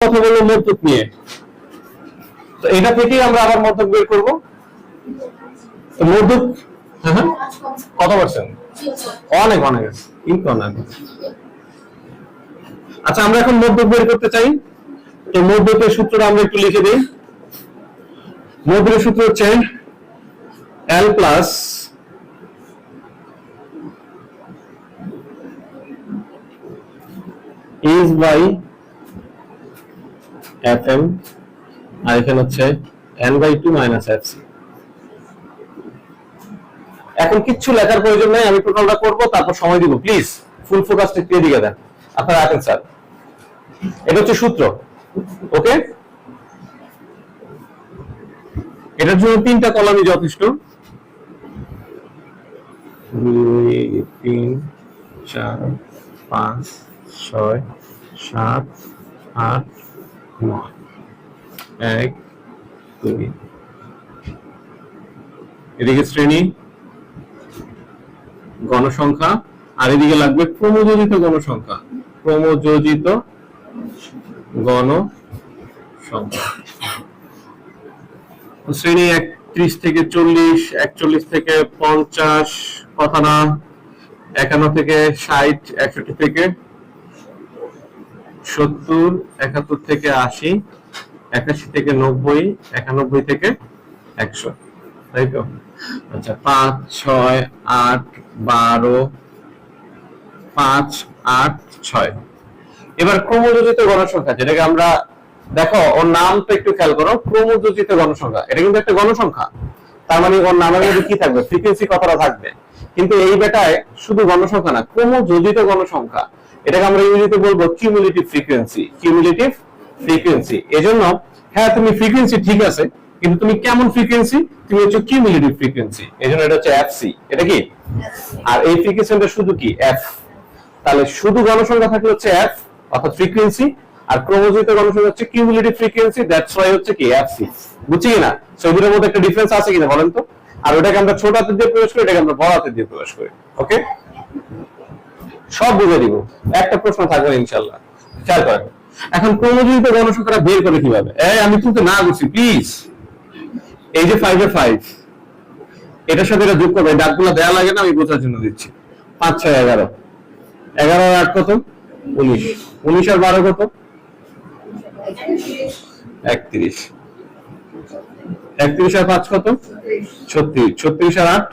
কথা বলবো মধ্যক নিয়ে, তো এটা থেকেই আমরা আবার মধ্যক বের করবো। মধ্যক কত পার্সেন্ট? অনেক অনেক কিন্তু অনেক। আচ্ছা আমরা এখন মধ্যক বের করতে চাই, তো মধ্যকের সূত্রটা আমরা একটু লিখে দিই। মধ্যকের সূত্র হচ্ছে L plus is by fm আর এখানে হচ্ছে n/2 minus fc। এখন কিচ্ছু লেখার প্রয়োজন নাই, আমি টোটালটা করব তারপর সময় দিব। প্লিজ ফুল ফোকাসটা দিয়ে দিকে দেন আপনারা। রাখেন স্যার, এটা হচ্ছে সূত্র। ওকে, এটার জন্য 3টা কলামই যথেষ্ট। 2 3 4 5 6 7 8 9 1 2। এদিকে শ্রেণী গণসংখ্যা আর এদিকে লাগবে ক্রমযোজিত গণসংখ্যা। ক্রমযোজিত গণসংখ্যা শ্রেণী 31 থেকে 40, 41 থেকে 50, কথা না, 51 থেকে 60, 61 থেকে 70, 71 থেকে 80, 81 থেকে 90, 91 থেকে 100, তাই তো? আচ্ছা 5 6 8 12 5 8 6। এবার ক্রমযোজিত গণসংখ্যা, যেটাকে আমরা দেখো ওর নামটা একটু খেয়াল করো, ক্রমযোজিত গণসংখ্যা। এটা কিন্তু একটা গণসংখ্যা, তার মানে ওর নামের মধ্যে কি থাকবে? ফ্রিকোয়েন্সি কথাটা থাকবে। কিন্তু এই বেটায় শুধু গণসংখ্যা না, ক্রমযোজিত গণসংখ্যা, এটাকে আমরা ইংরেজিতে বলবো কিউমুলেটিভ ফ্রিকোয়েন্সি। Cumulative frequency. এজন্য হ্যাঁ তুমি ফ্রিকোয়েন্সি ঠিক আছে, কিন্তু তুমি কেমন ফ্রিকোয়েন্সি? তুমি হচ্ছে কিউমুলেটিভ ফ্রিকোয়েন্সি। এজন্য এটা হচ্ছে এফসি। এটা কি? আর এই ফ্রিকোয়েন্সিটা শুধু কি এফ। তাহলে শুধু গণসংখ্যা থাকলে হচ্ছে এফ অর্থাৎ ফ্রিকোয়েন্সি, আর ক্রমযোজিত গণসংখ্যা হচ্ছে কিউমুলেটিভ ফ্রিকোয়েন্সি, দ্যাটস ওয়াই হচ্ছে কি এফসি। বুঝছি কিনা? সো এগুলোর মধ্যে একটা ডিফারেন্স আছে কিনা বলেন তো? আর ওটাকে আমরা ছোট হাতে দিয়ে প্রকাশ করি, এটাকে আমরা বড় হাতে দিয়ে প্রকাশ করি। ওকে, সব বুঝে দিব, একটা প্রশ্ন থাকবে ইনশাআল্লাহ। খেয়াল করেন এখন ক্রমযোজিত গণসংখ্যাটা বের করে কিভাবে? আমি কিন্তু না করছি প্লিজ। এই যে 5 এর 5 এটার সাথে এটা যোগ করবে, ডাকগুলো দেয়া লাগে না, আমি বোঝার জন্য দিচ্ছি। 5 6 11, 11 আর 8 কত? 19, 19 আর 12 কত? 31, 31 আর 5 কত? 36, 36 আর 8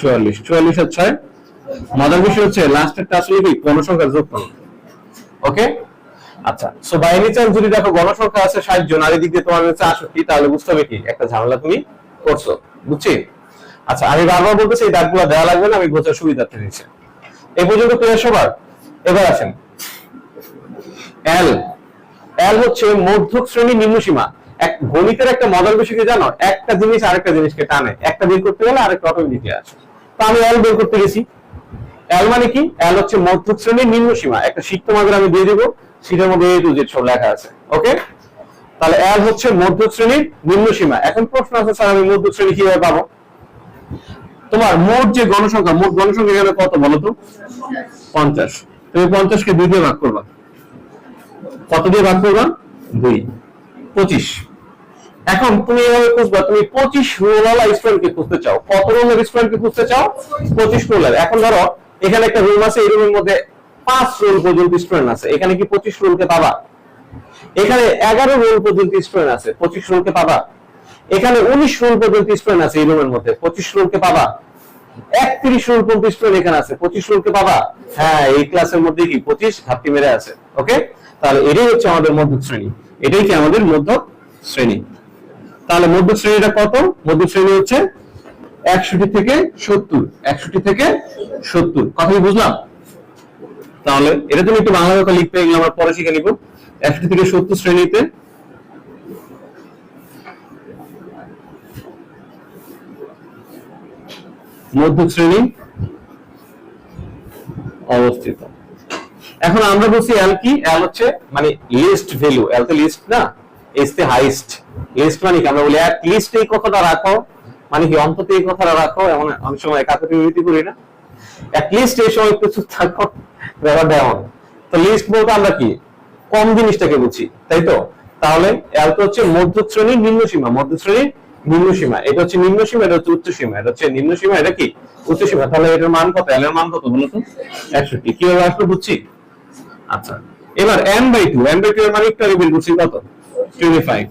44, 44 আর 6। মজার বিষয় হচ্ছে লাস্টেরটা আসলে কি গণসংখ্যার যোগফল। ওকে, আচ্ছা সো বাই এনি চান্স যদি দেখো গণসংখ্যা আছে 60 জন আর এদিক দিয়ে তোমার কাছে 68, তাহলে বুঝতে হবে কি একটা ঝামেলা তুমি করছো। বুঝছি? আচ্ছা আমি বারবার বলতেছি এই দাগগুলো দেওয়া লাগবে না, আমি বোঝার সুবিধার্থে দিচ্ছি। এই পর্যন্ত ক্লিয়ার সবার? এবার আসেন এল। এল হচ্ছে মধ্যক শ্রেণী নিম্নসীমা। এক গণিতের একটা মজার বিষয় কি জানো? একটা জিনিস আরেকটা জিনিসকে টানে, একটা বের করতে গেলে আরেকটা অটোমেটিকলি আসে। তো আমি এল বের করতে গেছি। এল মানে কি? এল হচ্ছে মধ্যক শ্রেণীর নিম্নসীমা। একটা শীট তোমাদের আমি দিয়ে দিব, শীটের মধ্যে A to Z সব লেখা আছে। ওকে, তাহলে এল হচ্ছে মধ্যক শ্রেণীর নিম্নসীমা। এখন প্রশ্ন আছে স্যার আমি মধ্যক শ্রেণী কিভাবে পাবো? তোমার মোট যে গণসংখ্যা, মোট গণসংখ্যা এখানে কত বলো তো? 50। তুমি 50 কে 2 দিয়ে ভাগ করবা। কত দিয়ে ভাগ করবা? 2, 25। এখন তুমি এভাবে খুঁজবা, তুমি 25 রোলওয়ালা স্টুডেন্টকে খুঁজতে চাও। কত রোলের স্টুডেন্টকে খুঁজতে চাও? 25 রোলের। এখন ধরো এখানে একটা রুম আছে, এই রুমের মধ্যে 5 রোল পর্যন্ত স্টুডেন্ট আছে, এখানে কি 25 রোলকে পাবা? এখানে 11 রোল পর্যন্ত স্টুডেন্ট আছে, 25 রোলকে পাবা? এখানে 19 রোল পর্যন্ত স্টুডেন্ট আছে এই রুমের মধ্যে, 25 রোলকে পাবা? 31 রোল পর্যন্ত স্টুডেন্ট এখানে আছে, 25 রোলকে পাবা? হ্যাঁ, এই ক্লাসের মধ্যে কি 25 ঘাপটি মেরে আছে। ওকে, তাহলে এটাই হচ্ছে আমাদের মধ্যক শ্রেণী। এটাই কি আমাদের মধ্যক শ্রেণী। তাহলে মধ্যক শ্রেণীটা কত? মধ্যক শ্রেণী হচ্ছে 61 থেকে 70। 61 থেকে 70 কথা কি বুঝলাম? তাহলে এটা তুমি একটু বাংলা কথা লিখতে, এগুলো আমরা পরে শিখে নিব। 61 থেকে 70 শ্রেণীতে মধ্যক শ্রেণী অবস্থিত। এখন আমরা বলছি এল কি? এল হচ্ছে মানে লিস্ট ভ্যালু। এল তো লিস্ট না, এস তে হাইস্ট। লিস্ট মানে কি? আমরা বলি এট লিস্ট এই কথাটা রাখো, মানে কি অন্তত এই কথাটা রাখো। এমন অনেক সময় একাধিক বিবৃতি করি না, এট লিস্ট এই সময় কিছু থাকো, ব্যাপারটা এমন। তো লিস্ট বলতে আমরা কি কম জিনিসটাকে বুঝি, তাই তো? তাহলে এল তো হচ্ছে মধ্য শ্রেণীর নিম্ন সীমা, মধ্য শ্রেণীর নিম্ন সীমা, এটা হচ্ছে নিম্ন সীমা, এটা হচ্ছে উচ্চ সীমা, এটা হচ্ছে নিম্ন সীমা, এটা কি উচ্চ সীমা। তাহলে এটার মান কত, এল এর মান কত বলো তো? 61। কিভাবে আসলে বুঝছি? আচ্ছা, এবার n/2, n/2 এর মানে একটু আগে বের করছি কত, 25।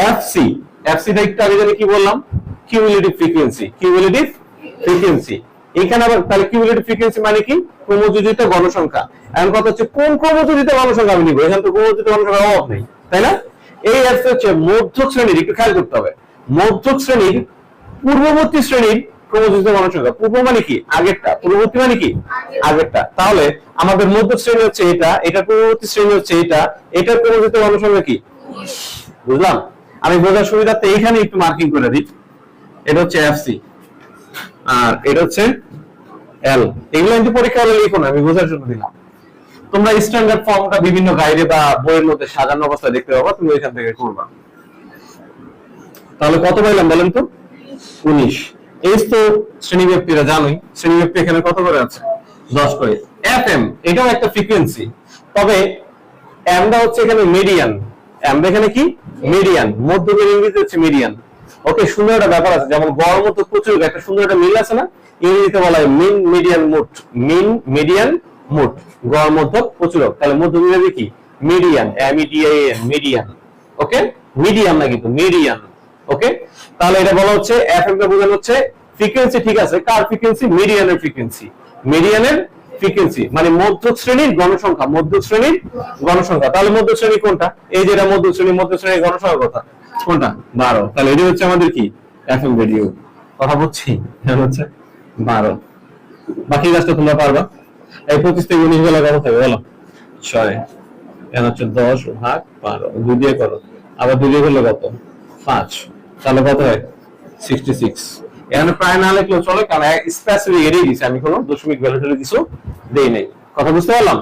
এফসি, এফসিটা একটু আগে জানি কি বললাম, কিউমুলেটিভ ফ্রিকোয়েন্সি, কিউমুলেটিভ ফ্রিকোয়েন্সি। এখানে আবার তাহলে কিউমুলেটিভ ফ্রিকোয়েন্সি মানে কি, ক্রমযোজিত গণসংখ্যা। এখন কথা হচ্ছে কোন ক্রমযোজিত গণসংখ্যা আমি নিব, এখানে তো ক্রমযোজিত গণসংখ্যার অভাব নেই, তাই না? এই এফসি হচ্ছে মধ্যক শ্রেণীর, একটু খেয়াল করতে হবে, মধ্যক শ্রেণীর পূর্ববর্তী শ্রেণীর ক্রমযোজিত গণসংখ্যা। পূর্ব মানে কি আগেরটা, পূর্ববর্তী মানে কি আগেরটা। তাহলে আমাদের মধ্যক শ্রেণী হচ্ছে এটা, এটা পূর্ববর্তী শ্রেণী হচ্ছে এটা, এটার ক্রমযোজিত গণসংখ্যা কি, বুঝলাম? আমি বোঝার সুবিধার্থে এখানে একটু মার্কিং করে দিই, এটা হচ্ছে এফসি আর এটা হচ্ছে এল। এগুলো কিন্তু পরীক্ষা হলে লিখো না, আমি বোঝার জন্য দিলাম। তোমরা স্ট্যান্ডার্ড ফর্মটা বিভিন্ন গাইডে বা বইয়ের মধ্যে সাজানো অবস্থায় দেখতে পাবা, তুমি ওইখান থেকে করবা। তাহলে কত পাইলাম বলেন তো, 19। এইচ তো শ্রেণীব্যাপ্তিরা জানোই, শ্রেণীব্যাপ্তি এখানে কত করে আছে, 10 করে। এফএম এটাও একটা ফ্রিকোয়েন্সি, তবে এমটা হচ্ছে এখানে মিডিয়ান, এমটা এখানে কি মিডিয়ান, মধ্যকের ইংরেজি হচ্ছে মিডিয়ান। ওকে, সুন্দর একটা ব্যাপার আছে, যেমন গড় মধ্যক প্রচুর একটা সুন্দর একটা মিল আছে না, ইংরেজিতে বলা হয় mean median mode, mean median mode, গড় মধ্যক প্রচুরক। তাহলে মধ্যক ইংরেজি কি median, MEDIAN, median. Okay, median না কিন্তু মিডিয়ান। ওকে, তাহলে এটা বলা হচ্ছে এফএম টা বোঝানো হচ্ছে ফ্রিকোয়েন্সি, ঠিক আছে, কার ফ্রিকোয়েন্সি, মিডিয়ানের ফ্রিকোয়েন্সি, মিডিয়ানের ফ্রিকোয়েন্সি মানে মধ্য শ্রেণীর গণসংখ্যা, মধ্য শ্রেণীর গণসংখ্যা। তাহলে মধ্য শ্রেণী কোনটা, এই যেটা মধ্য শ্রেণী, মধ্য শ্রেণীর গণসংখ্যা কথা কোনটা, 12। তাহলে এটা হচ্ছে আমাদের কি এফএম রেডিও, কথা বলছি, এটা হচ্ছে 12। বাকি কাজটা তোমরা পারবা। এই 25 থেকে 19 বেলা কত থাকবে বলো, 6, এটা হচ্ছে 10 ভাগ 12, 2 দিয়ে করো, আবার 2 দিয়ে করলে কত, 5, তাহলে কত হয় 66। এখানে প্রায় না লিখলেও চলে, কারণ স্পেসিফিক এরিয়া দিয়েছে, আমি কোনো দশমিক ভ্যালু কিছু দেই নাই। কথা বুঝতে পারলাম?